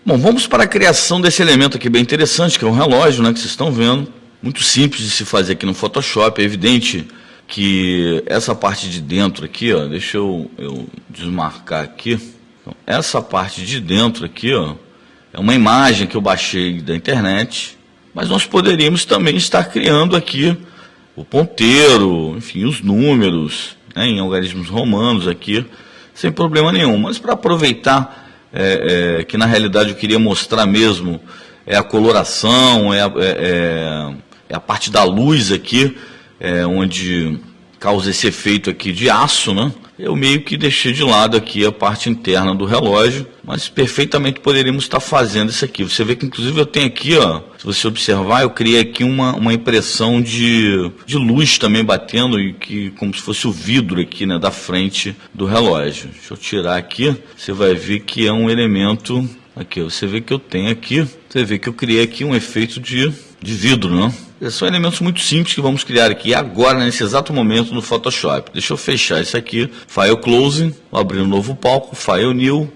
Bom, vamos para a criação desse elemento aqui bem interessante, que é um relógio, né, que vocês estão vendo. Muito simples de se fazer aqui no Photoshop. É evidente que essa parte de dentro aqui, ó, deixa eu desmarcar aqui. Então, essa parte de dentro aqui, ó, é uma imagem que eu baixei da internet, mas nós poderíamos também estar criando aqui o ponteiro, enfim, os números, né, em algarismos romanos aqui, sem problema nenhum. Mas para aproveitar que na realidade eu queria mostrar mesmo a coloração, a parte da luz aqui, onde causa esse efeito aqui de aço, né? Eu meio que deixei de lado aqui a parte interna do relógio, mas perfeitamente poderíamos estar fazendo isso aqui. Você vê que inclusive eu tenho aqui, ó, se você observar, eu criei aqui uma impressão de luz também batendo, e que como se fosse o vidro aqui, né, da frente do relógio. Deixa eu tirar aqui, você vai ver que é um elemento, aqui, você vê que eu tenho aqui, você vê que eu criei aqui um efeito de vidro, né? São elementos muito simples que vamos criar aqui agora, nesse exato momento, no Photoshop. Deixa eu fechar isso aqui. File Closing, vou abrir um novo palco, File New,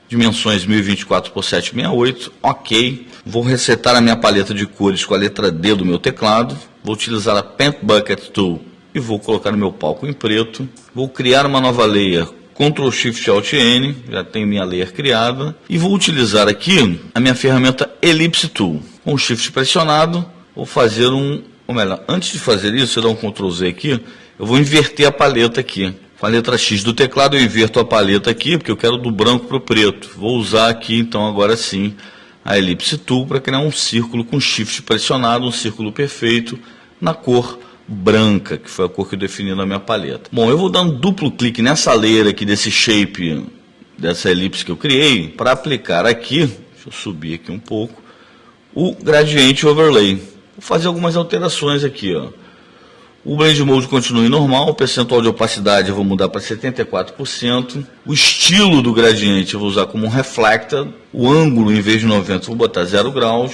dimensões 1024 por 768, ok. Vou resetar a minha paleta de cores com a letra D do meu teclado. Vou utilizar a Paint Bucket Tool e vou colocar o meu palco em preto. Vou criar uma nova layer, Ctrl Shift Alt N, já tenho minha layer criada. E vou utilizar aqui a minha ferramenta Ellipse Tool. Com o Shift pressionado, vou fazer ou melhor, antes de fazer isso, eu dou um Ctrl Z aqui, eu vou inverter a paleta aqui. Com a letra X do teclado, eu inverto a paleta aqui, porque eu quero do branco para o preto. Vou usar aqui, então, agora sim, a Ellipse Tool para criar um círculo com Shift pressionado, um círculo perfeito, na cor branca, que foi a cor que eu defini na minha paleta. Bom, eu vou dar um duplo clique nessa layer aqui, desse shape, dessa elipse que eu criei, para aplicar aqui, deixa eu subir aqui um pouco, o Gradient Overlay. Vou fazer algumas alterações aqui, ó. O Blend Mode continua em normal, o percentual de opacidade eu vou mudar para 74%. O estilo do gradiente eu vou usar como um Reflected. O ângulo, em vez de 90, eu vou botar 0 graus.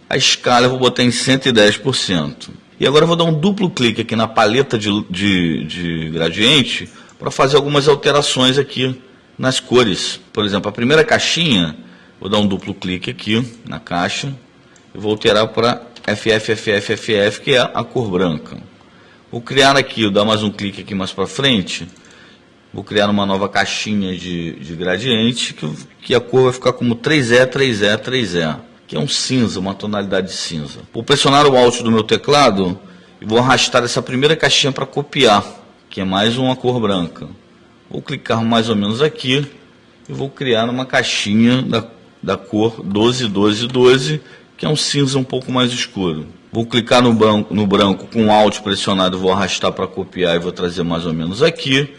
A escala eu vou botar em 110%. E agora eu vou dar um duplo clique aqui na paleta de gradiente para fazer algumas alterações aqui nas cores. Por exemplo, a primeira caixinha, vou dar um duplo clique aqui na caixa e vou alterar para FF, que é a cor branca. Vou criar aqui, vou dar mais um clique aqui mais para frente, vou criar uma nova caixinha de gradiente, que a cor vai ficar como 3E, 3E, 3E, que é um cinza, uma tonalidade de cinza. Vou pressionar o Alt do meu teclado e vou arrastar essa primeira caixinha para copiar, que é mais uma cor branca. Vou clicar mais ou menos aqui e vou criar uma caixinha da cor 12, 12, 12, que é um cinza um pouco mais escuro. Vou clicar no branco com o Alt pressionado, vou arrastar para copiar e vou trazer mais ou menos aqui.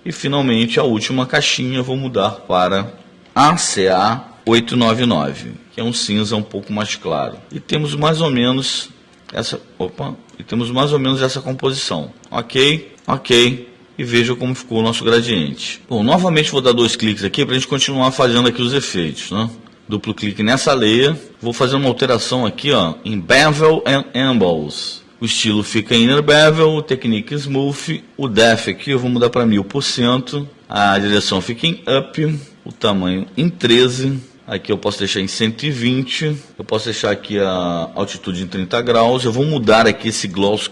E finalmente a última caixinha vou mudar para ACA 899, que é um cinza um pouco mais claro. E temos mais ou menos essa composição. Ok, ok. E veja como ficou o nosso gradiente. Bom, novamente vou dar 2 cliques aqui para a gente continuar fazendo aqui os efeitos, né? Duplo clique nessa layer, vou fazer uma alteração aqui, ó, em Bevel and Ambles. O estilo fica em Inner Bevel, o Technique Smooth, o Depth aqui eu vou mudar para 1000%, a direção fica em Up, o tamanho em 13, aqui eu posso deixar em 120, eu posso deixar aqui a altitude em 30 graus, eu vou mudar aqui esse gloss,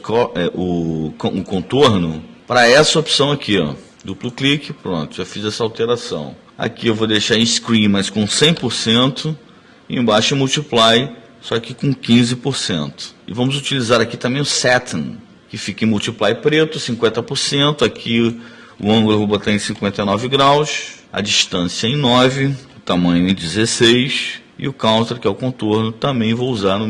o contorno, para essa opção aqui, ó. Duplo clique, pronto, já fiz essa alteração. Aqui eu vou deixar em Screen, mas com 100%. E embaixo em Multiply, só que com 15%. E vamos utilizar aqui também o Satin, que fica em Multiply preto, 50%. Aqui o ângulo eu vou botar em 59 graus. A distância em 9, o tamanho em 16. E o Counter, que é o contorno, também vou usar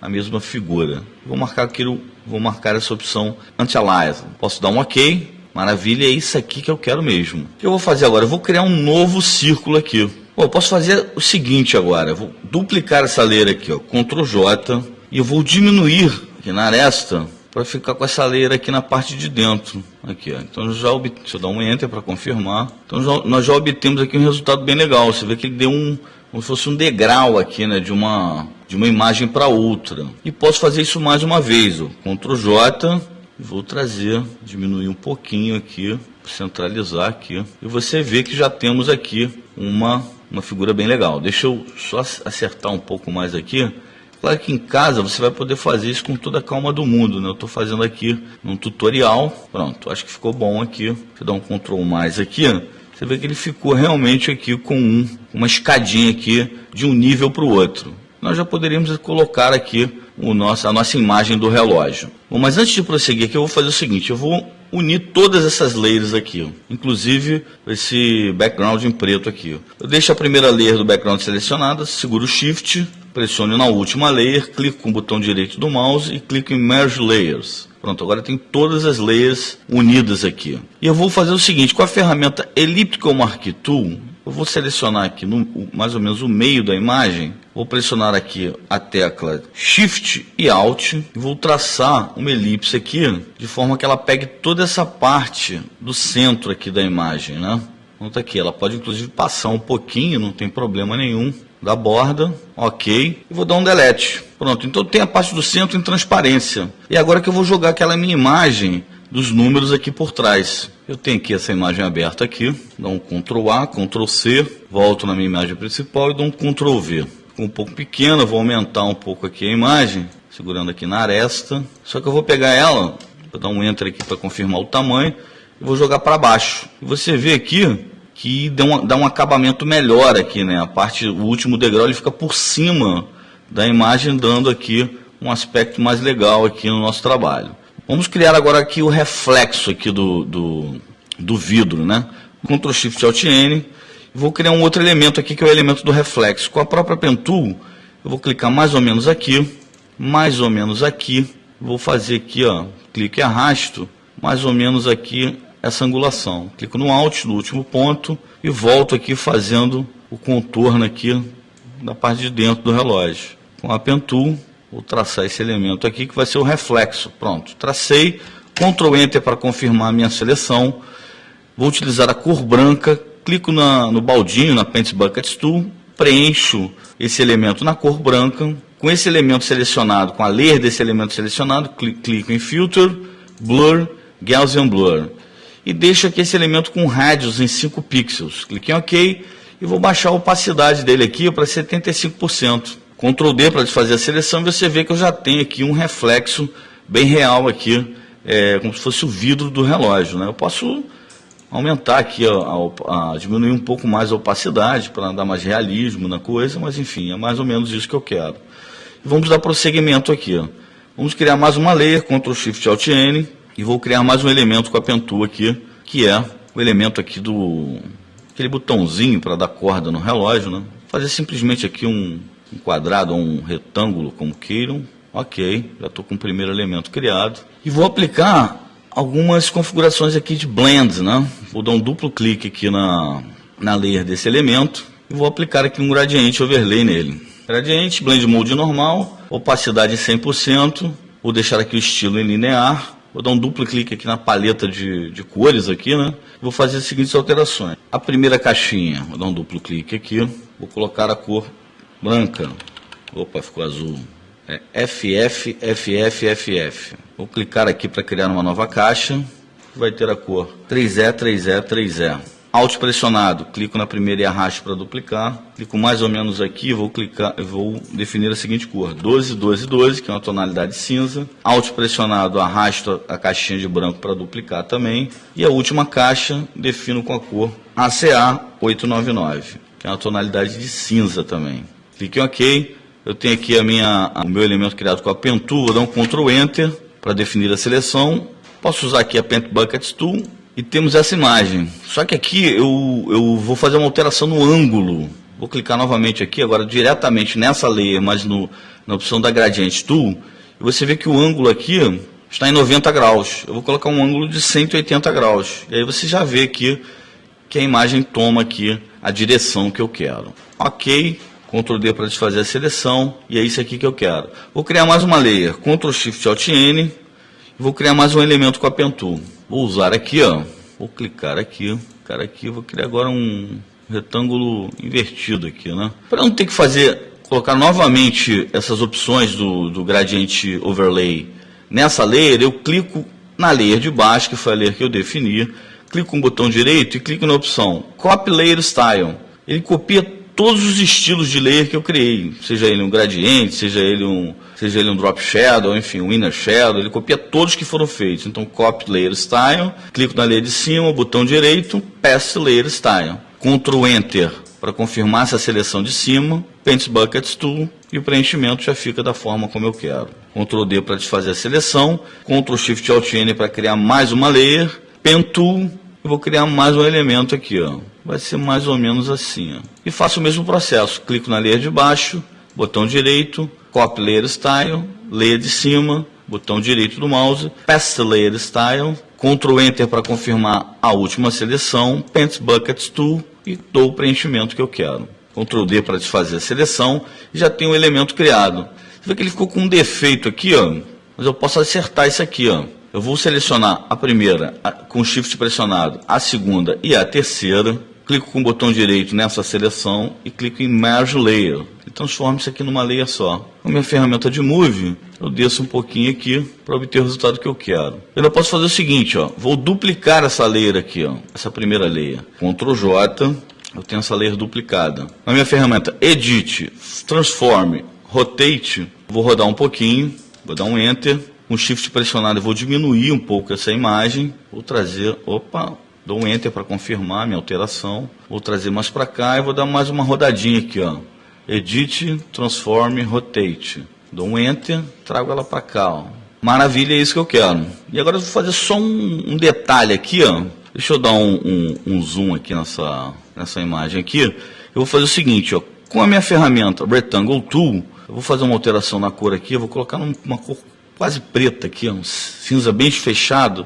a mesma figura. Vou marcar essa opção Anti-Aliasing. Posso dar um OK. Maravilha, é isso aqui que eu quero mesmo. O que eu vou fazer agora? Eu vou criar um novo círculo aqui. Bom, eu posso fazer o seguinte agora. Eu vou duplicar essa layer aqui, ó, Ctrl J, e eu vou diminuir aqui na aresta para ficar com essa layer aqui na parte de dentro. Aqui, ó. Então, deixa eu dar um Enter para confirmar. Então, nós já obtemos aqui um resultado bem legal. Você vê que ele deu como se fosse um degrau aqui, né, de uma imagem para outra. E posso fazer isso mais uma vez. Ó. Ctrl J. Vou diminuir um pouquinho aqui, centralizar aqui. E você vê que já temos aqui uma uma figura bem legal. Deixa eu só acertar um pouco mais aqui. Claro que em casa você vai poder fazer isso com toda a calma do mundo, né? Eu estou fazendo aqui num tutorial. Pronto, acho que ficou bom aqui. Deixa eu dar um Ctrl mais aqui. Você vê que ele ficou realmente aqui com uma escadinha aqui de um nível para o outro. Nós já poderíamos colocar aqui a nossa imagem do relógio. Bom, mas antes de prosseguir aqui, eu vou fazer o seguinte. Eu vou unir todas essas layers aqui, inclusive esse background em preto aqui. Eu deixo a primeira layer do background selecionada, seguro o Shift, pressiono na última layer, clico com o botão direito do mouse e clico em Merge Layers. Pronto, agora tem todas as layers unidas aqui. E eu vou fazer o seguinte, com a ferramenta Elliptical Marquee Tool, eu vou selecionar aqui mais ou menos o meio da imagem, vou pressionar aqui a tecla Shift e Alt, e vou traçar uma elipse aqui, de forma que ela pegue toda essa parte do centro aqui da imagem, né? Então, aqui, ela pode inclusive passar um pouquinho, não tem problema nenhum, da borda, ok, e vou dar um delete. Pronto, então tem a parte do centro em transparência. E agora que eu vou jogar aquela minha imagem dos números aqui por trás. Eu tenho aqui essa imagem aberta aqui, dou um Ctrl A, Ctrl C, volto na minha imagem principal e dou um Ctrl V. Ficou um pouco pequena, vou aumentar um pouco aqui a imagem, segurando aqui na aresta. Só que eu vou pegar ela, vou dar um Enter aqui para confirmar o tamanho, e vou jogar para baixo. E você vê aqui que dá um acabamento melhor aqui, né? O último degrau ele fica por cima da imagem, dando aqui um aspecto mais legal aqui no nosso trabalho. Vamos criar agora aqui o reflexo aqui do vidro, né? Ctrl Shift Alt N. Vou criar um outro elemento aqui que é o elemento do reflexo. Com a própria Pen Tool, eu vou clicar mais ou menos aqui. Vou fazer aqui, ó, clique e arrasto, mais ou menos aqui essa angulação. Clico no Alt, no último ponto, e volto aqui fazendo o contorno aqui da parte de dentro do relógio. Com a Pen Tool, vou traçar esse elemento aqui que vai ser o reflexo. Pronto, tracei, Ctrl Enter para confirmar a minha seleção. Vou utilizar a cor branca, clico no baldinho, na Paint Bucket Tool, preencho esse elemento na cor branca. Com esse elemento selecionado, com a layer desse elemento selecionado, clico em Filter, Blur, Gaussian Blur. E deixo aqui esse elemento com radius em 5 pixels. Clique em OK e vou baixar a opacidade dele aqui para 75%. Ctrl D para desfazer a seleção e você vê que eu já tenho aqui um reflexo bem real aqui, como se fosse o vidro do relógio, né? Eu posso aumentar aqui, diminuir um pouco mais a opacidade para dar mais realismo na coisa, mas enfim, é mais ou menos isso que eu quero. E vamos dar prosseguimento aqui, ó. Vamos criar mais uma layer, Ctrl Shift Alt N, e vou criar mais um elemento com a Pen Tool aqui, que é o elemento aqui aquele botãozinho para dar corda no relógio, né? Fazer simplesmente aqui um quadrado ou um retângulo, como queiram. Ok, já estou com o primeiro elemento criado. E vou aplicar algumas configurações aqui de blend, né? Vou dar um duplo clique aqui na layer desse elemento e vou aplicar aqui um gradiente overlay nele. Gradiente, blend mode normal, opacidade 100%, vou deixar aqui o estilo em linear. Vou dar um duplo clique aqui na paleta de cores aqui, né? Vou fazer as seguintes alterações. A primeira caixinha, vou dar um duplo clique aqui, vou colocar a cor branca. Opa, ficou azul. FF. Vou clicar aqui para criar uma nova caixa. Vai ter a cor 3E. Alt pressionado, clico na primeira e arrasto para duplicar. Clico mais ou menos aqui, vou definir a seguinte cor, 12, que é uma tonalidade cinza. Alt pressionado, arrasto a caixinha de branco para duplicar também. E a última caixa, defino com a cor ACA 899, que é uma tonalidade de cinza também. Clique em OK. Eu tenho aqui o meu elemento criado com a Pen Tool, vou dar um Ctrl Enter para definir a seleção. Posso usar aqui a Paint Bucket Tool. E temos essa imagem. Só que aqui eu vou fazer uma alteração no ângulo. Vou clicar novamente aqui, agora diretamente nessa layer, mas na opção da Gradient Tool. E você vê que o ângulo aqui está em 90 graus. Eu vou colocar um ângulo de 180 graus. E aí você já vê aqui que a imagem toma aqui a direção que eu quero. Ok, Ctrl D para desfazer a seleção. E é isso aqui que eu quero. Vou criar mais uma layer. Ctrl Shift Alt N. Vou criar mais um elemento com a Pen Tool. Vou usar aqui, ó. Vou clicar aqui. Vou criar agora um retângulo invertido aqui, né? Para não ter que colocar novamente essas opções do Gradient Overlay nessa layer, eu clico na layer de baixo, que foi a layer que eu defini. Clico com o botão direito e clico na opção Copy Layer Style. Ele copia todos os estilos de layer que eu criei, seja ele um gradiente, seja ele um drop shadow, enfim, um inner shadow, ele copia todos que foram feitos. Então, copy layer style, clico na layer de cima, botão direito, paste layer style. Ctrl Enter para confirmar essa seleção de cima, Paint Buckets Tool, e o preenchimento já fica da forma como eu quero. Ctrl D para desfazer a seleção, Ctrl Shift Alt N para criar mais uma layer, Pen Tool, eu vou criar mais um elemento aqui, ó. Vai ser mais ou menos assim, ó. E faço o mesmo processo, clico na layer de baixo, botão direito, Copy Layer Style, layer de cima, botão direito do mouse, Paste Layer Style, Ctrl Enter para confirmar a última seleção, Paint Buckets Tool, e dou o preenchimento que eu quero. Ctrl D para desfazer a seleção, e já tem o elemento criado. Você vê que ele ficou com um defeito aqui, ó, mas eu posso acertar isso aqui, ó. Eu vou selecionar a primeira com Shift pressionado, a segunda e a terceira. Clico com o botão direito nessa seleção e clico em Merge Layer. E transformo isso aqui numa layer só. Com a minha ferramenta de Move, eu desço um pouquinho aqui para obter o resultado que eu quero. Eu posso fazer o seguinte, ó, vou duplicar essa layer aqui, ó, essa primeira layer. Ctrl J, eu tenho essa layer duplicada. Na minha ferramenta Edit, Transform, Rotate, vou rodar um pouquinho, vou dar um Enter. Com Shift pressionado eu vou diminuir um pouco essa imagem. Vou trazer, dou um Enter para confirmar a minha alteração. Vou trazer mais para cá e vou dar mais uma rodadinha aqui, ó. Edit, Transform, Rotate. Dou um Enter, trago ela para cá, ó. Maravilha, é isso que eu quero. E agora eu vou fazer só um detalhe aqui, ó. Deixa eu dar um zoom aqui nessa imagem aqui. Eu vou fazer o seguinte, ó. Com a minha ferramenta Rectangle Tool, eu vou fazer uma alteração na cor aqui. Eu vou colocar uma cor quase preta aqui, ó, um cinza bem fechado.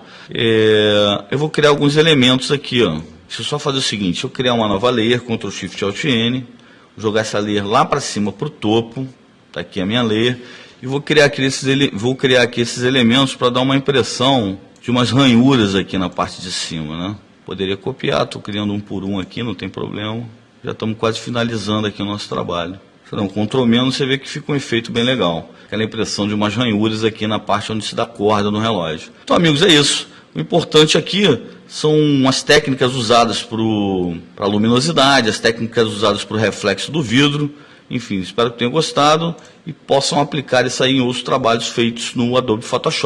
Eu vou criar alguns elementos aqui, ó. Deixa eu só fazer o seguinte, eu criar uma nova layer, Ctrl Shift Alt N, jogar essa layer lá para cima para o topo, tá aqui a minha layer, e vou criar aqui esses elementos para dar uma impressão de umas ranhuras aqui na parte de cima, né? Poderia copiar, estou criando um por um aqui, não tem problema. Já estamos quase finalizando aqui o nosso trabalho. Então, Ctrl menos, você vê que fica um efeito bem legal. Aquela impressão de umas ranhuras aqui na parte onde se dá corda no relógio. Então, amigos, é isso. O importante aqui são as técnicas usadas para a luminosidade, as técnicas usadas para o reflexo do vidro. Enfim, espero que tenham gostado e possam aplicar isso aí em outros trabalhos feitos no Adobe Photoshop.